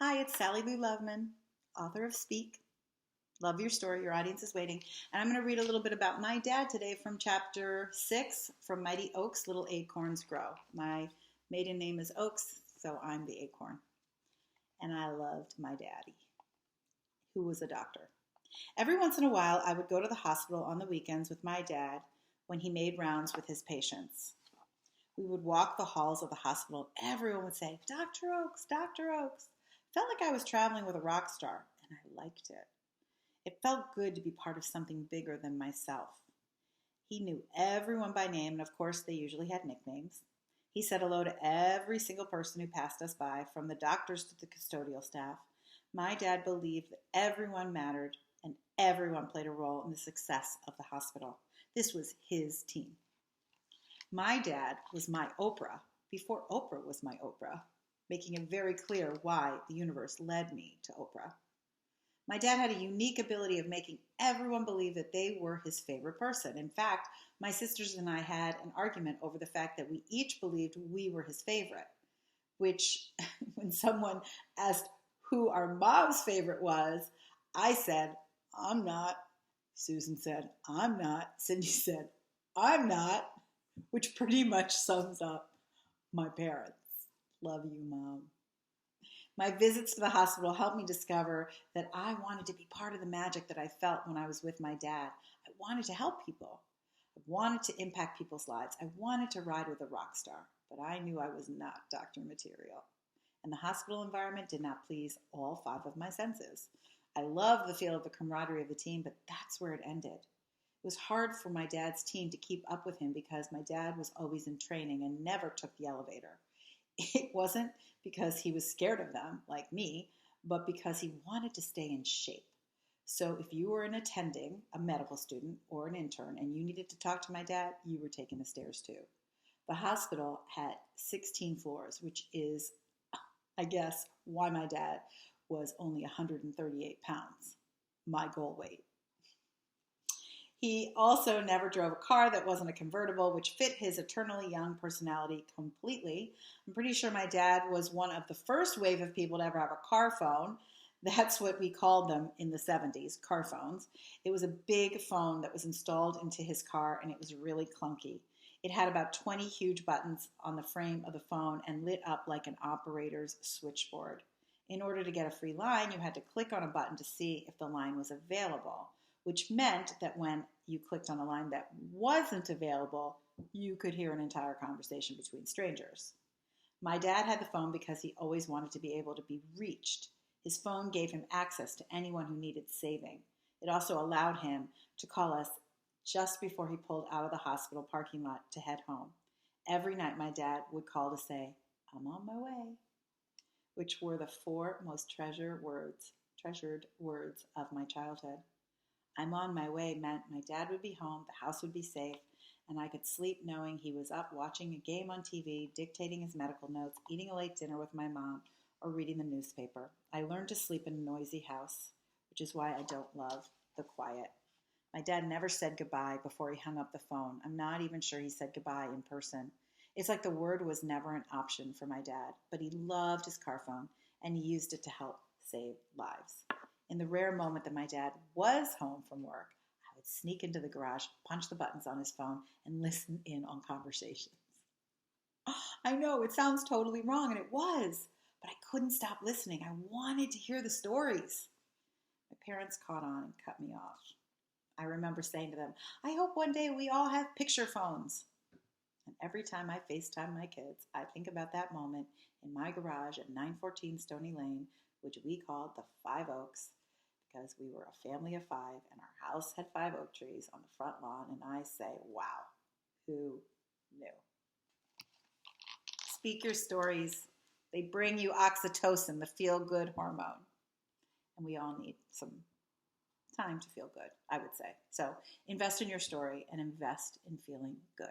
Hi, it's Sally Lou Loveman, author of Speak. Love your story. Your audience is waiting. And I'm going to read a little bit about my dad today from chapter 6, From Mighty Oaks, Little Acorns Grow. My maiden name is Oaks, so I'm the acorn. And I loved my daddy, who was a doctor. Every once in a while, I would go to the hospital on the weekends with my dad when he made rounds with his patients. We would walk the halls of the hospital. Everyone would say, Dr. Oaks, Dr. Oaks. Felt like I was traveling with a rock star, and I liked it. It felt good to be part of something bigger than myself. He knew everyone by name, and of course they usually had nicknames. He said hello to every single person who passed us by, from the doctors to the custodial staff. My dad believed that everyone mattered and everyone played a role in the success of the hospital. This was his team. My dad was my Oprah before Oprah was my Oprah, making it very clear why the universe led me to Oprah. My dad had a unique ability of making everyone believe that they were his favorite person. In fact, my sisters and I had an argument over the fact that we each believed we were his favorite, which when someone asked who our mom's favorite was, I said, I'm not. Susan said, I'm not. Cindy said, I'm not, which pretty much sums up my parents. Love you, Mom. My visits to the hospital helped me discover that I wanted to be part of the magic that I felt when I was with my dad. I wanted to help people. I wanted to impact people's lives. I wanted to ride with a rock star, but I knew I was not doctor material. And the hospital environment did not please all 5 of my senses. I loved the feel of the camaraderie of the team, but that's where it ended. It was hard for my dad's team to keep up with him because my dad was always in training and never took the elevator. It wasn't because he was scared of them, like me, but because he wanted to stay in shape. So if you were an attending, a medical student, or an intern, and you needed to talk to my dad, you were taking the stairs too. The hospital had 16 floors, which is, I guess, why my dad was only 138 pounds, my goal weight. He also never drove a car that wasn't a convertible, which fit his eternally young personality completely. I'm pretty sure my dad was one of the first wave of people to ever have a car phone. That's what we called them in the 70s, car phones. It was a big phone that was installed into his car, and it was really clunky. It had about 20 huge buttons on the frame of the phone and lit up like an operator's switchboard. In order to get a free line, you had to click on a button to see if the line was available, which meant that when you clicked on a line that wasn't available, you could hear an entire conversation between strangers. My dad had the phone because he always wanted to be able to be reached. His phone gave him access to anyone who needed saving. It also allowed him to call us just before he pulled out of the hospital parking lot to head home. Every night my dad would call to say, I'm on my way, which were the 4 most treasured words of my childhood. I'm on my way meant my dad would be home, the house would be safe, and I could sleep knowing he was up watching a game on TV, dictating his medical notes, eating a late dinner with my mom, or reading the newspaper. I learned to sleep in a noisy house, which is why I don't love the quiet. My dad never said goodbye before he hung up the phone. I'm not even sure he said goodbye in person. It's like the word was never an option for my dad, but he loved his car phone, and he used it to help save lives. In the rare moment that my dad was home from work, I would sneak into the garage, punch the buttons on his phone, and listen in on conversations. I know, it sounds totally wrong, and it was, but I couldn't stop listening. I wanted to hear the stories. My parents caught on and cut me off. I remember saying to them, I hope one day we all have picture phones. And every time I FaceTime my kids, I think about that moment in my garage at 914 Stony Lane, which we called the 5 Oaks, because we were a family of 5 and our house had 5 oak trees on the front lawn, and I say, wow, who knew? Speak your stories. They bring you oxytocin, the feel-good hormone. And we all need some time to feel good, I would say. So invest in your story and invest in feeling good.